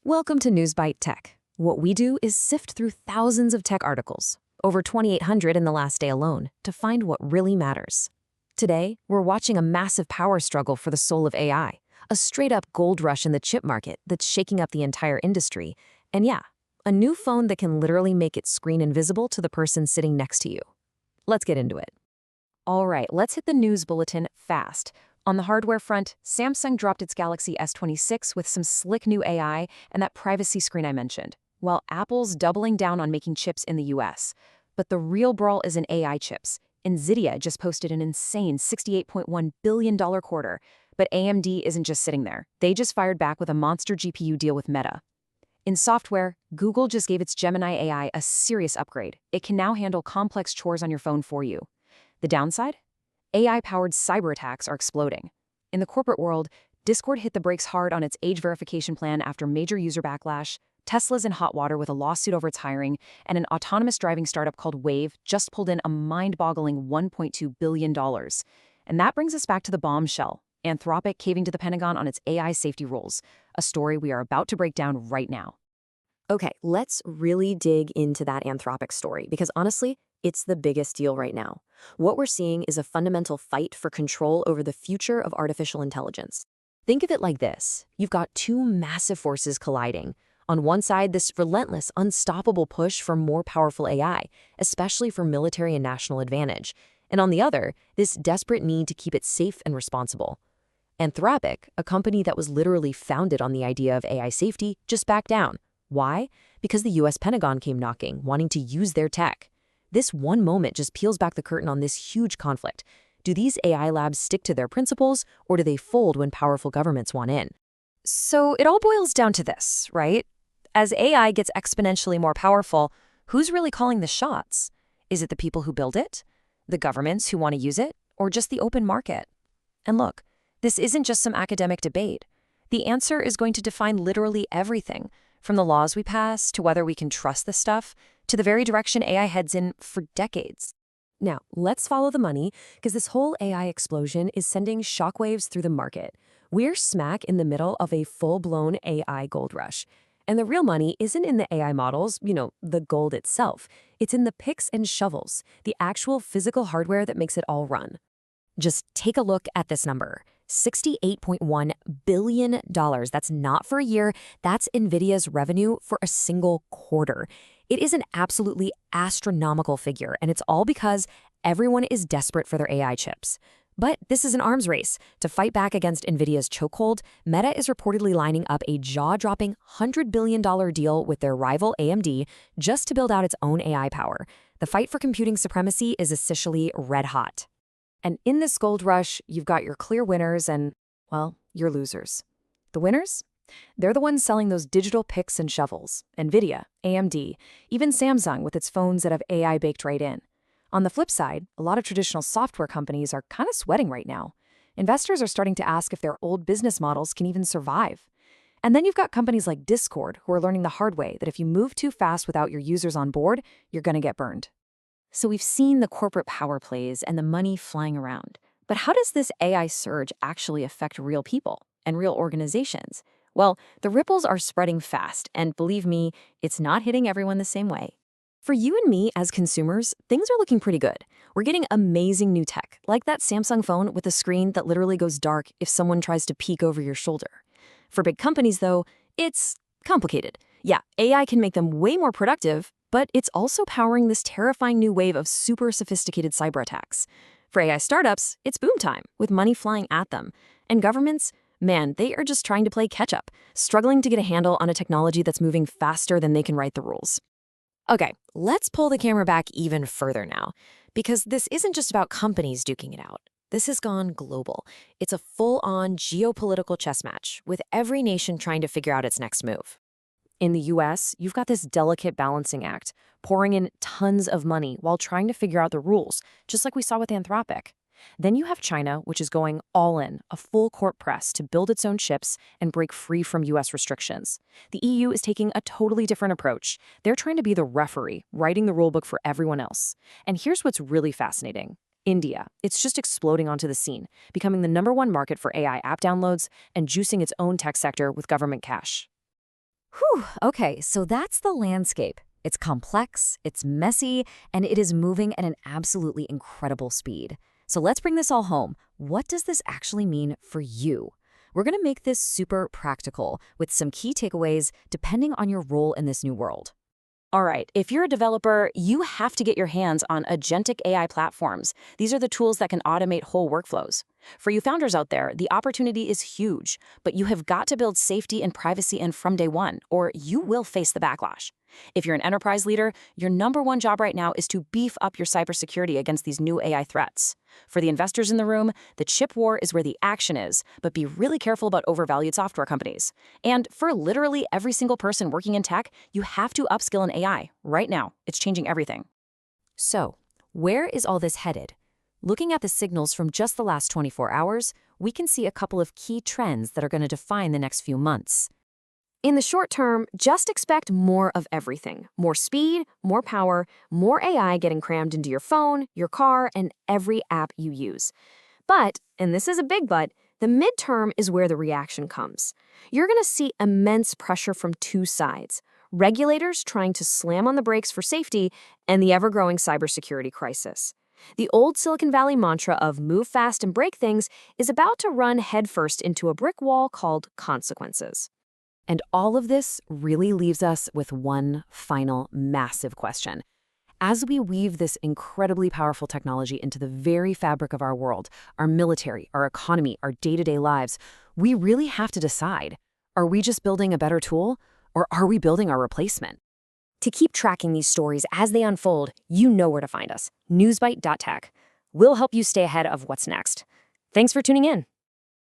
Welcome to newsbite.tech. What we do is sift through thousands of tech articles, over 2,800 in the last day alone, to find what really matters. Today, we're watching a massive power struggle for the soul of AI, a straight-up gold rush in the chip market that's shaking up the entire industry, and yeah, a new phone that can literally make its screen invisible to the person sitting next to you. Let's get into it. All right, let's hit the news bulletin fast. On the hardware front, Samsung dropped its Galaxy S26 with some slick new AI and that privacy screen I mentioned, while Apple's doubling down on making chips in the US. But the real brawl is in AI chips. Nvidia just posted an insane $68.1 billion quarter, but AMD isn't just sitting there. They just fired back with a monster GPU deal with Meta. In software, Google just gave its Gemini AI a serious upgrade. It can now handle complex chores on your phone for you. The downside? AI-powered cyber attacks are exploding. In the corporate world, Discord hit the brakes hard on its age verification plan after major user backlash, Tesla's in hot water with a lawsuit over its hiring, and an autonomous driving startup called Wave just pulled in a mind-boggling $1.2 billion. And that brings us back to the bombshell, Anthropic caving to the Pentagon on its AI safety rules, a story we are about to break down right now. Okay, let's really dig into that Anthropic story, because honestly, it's the biggest deal right now. What we're seeing is a fundamental fight for control over the future of artificial intelligence. Think of it like this. You've got two massive forces colliding. On one side, this relentless, unstoppable push for more powerful AI, especially for military and national advantage. And on the other, this desperate need to keep it safe and responsible. Anthropic, a company that was literally founded on the idea of AI safety, just backed down. Why? Because the US Pentagon came knocking, wanting to use their tech. This one moment just peels back the curtain on this huge conflict. Do these AI labs stick to their principles, or do they fold when powerful governments want in? So it all boils down to this, right? As AI gets exponentially more powerful, who's really calling the shots? Is it the people who build it, the governments who want to use it, or just the open market? And look, this isn't just some academic debate. The answer is going to define literally everything, from the laws we pass to whether we can trust this stuff, to the very direction AI heads in for decades. Now, let's follow the money, because this whole AI explosion is sending shockwaves through the market. We're smack in the middle of a full-blown AI gold rush. And the real money isn't in the AI models, the gold itself. It's in the picks and shovels, the actual physical hardware that makes it all run. Just take a look at this number. $68.1 billion. That's not for a year. That's Nvidia's revenue for a single quarter. It is an absolutely astronomical figure, and it's all because everyone is desperate for their AI chips. But this is an arms race. To fight back against Nvidia's chokehold, Meta is reportedly lining up a jaw-dropping $100 billion deal with their rival AMD just to build out its own AI power. The fight for computing supremacy is essentially red hot. And in this gold rush, you've got your clear winners and, well, your losers. The winners? They're the ones selling those digital picks and shovels. Nvidia, AMD, even Samsung with its phones that have AI baked right in. On the flip side, a lot of traditional software companies are kind of sweating right now. Investors are starting to ask if their old business models can even survive. And then you've got companies like Discord who are learning the hard way that if you move too fast without your users on board, you're going to get burned. So we've seen the corporate power plays and the money flying around. But how does this AI surge actually affect real people and real organizations? Well, the ripples are spreading fast, and believe me, it's not hitting everyone the same way. For you and me as consumers, things are looking pretty good. We're getting amazing new tech, like that Samsung phone with a screen that literally goes dark if someone tries to peek over your shoulder. For big companies, though, it's complicated. Yeah, AI can make them way more productive, but it's also powering this terrifying new wave of super sophisticated cyber attacks. For AI startups, it's boom time, with money flying at them. And governments, man, they are just trying to play catch-up, struggling to get a handle on a technology that's moving faster than they can write the rules. Okay, let's pull the camera back even further now, because this isn't just about companies duking it out. This has gone global. It's a full-on geopolitical chess match, with every nation trying to figure out its next move. In the US, you've got this delicate balancing act, pouring in tons of money while trying to figure out the rules, just like we saw with Anthropic. Then you have China, which is going all in, a full court press to build its own chips and break free from US restrictions. The EU is taking a totally different approach. They're trying to be the referee, writing the rulebook for everyone else. And here's what's really fascinating. India, it's just exploding onto the scene, becoming the #1 market for AI app downloads and juicing its own tech sector with government cash. Whew, okay, so that's the landscape. It's complex, it's messy, and it is moving at an absolutely incredible speed. So let's bring this all home. What does this actually mean for you? We're going to make this super practical with some key takeaways depending on your role in this new world. All right, if you're a developer, you have to get your hands on agentic AI platforms. These are the tools that can automate whole workflows. For you founders out there, the opportunity is huge, but you have got to build safety and privacy in from day one, or you will face the backlash. If you're an enterprise leader, your number one job right now is to beef up your cybersecurity against these new AI threats. For the investors in the room, the chip war is where the action is, but be really careful about overvalued software companies. And for literally every single person working in tech, you have to upskill in AI right now. It's changing everything. So, where is all this headed? Looking at the signals from just the last 24 hours, we can see a couple of key trends that are going to define the next few months. In the short term, just expect more of everything. More speed, more power, more AI getting crammed into your phone, your car, and every app you use. But, and this is a big but, the midterm is where the reaction comes. You're going to see immense pressure from two sides. Regulators trying to slam on the brakes for safety, and the ever-growing cybersecurity crisis. The old Silicon Valley mantra of move fast and break things is about to run headfirst into a brick wall called consequences. And all of this really leaves us with one final massive question. As we weave this incredibly powerful technology into the very fabric of our world, our military, our economy, our day-to-day lives, we really have to decide, are we just building a better tool, or are we building our replacement? To keep tracking these stories as they unfold, you know where to find us, newsbite.tech. We'll help you stay ahead of what's next. Thanks for tuning in.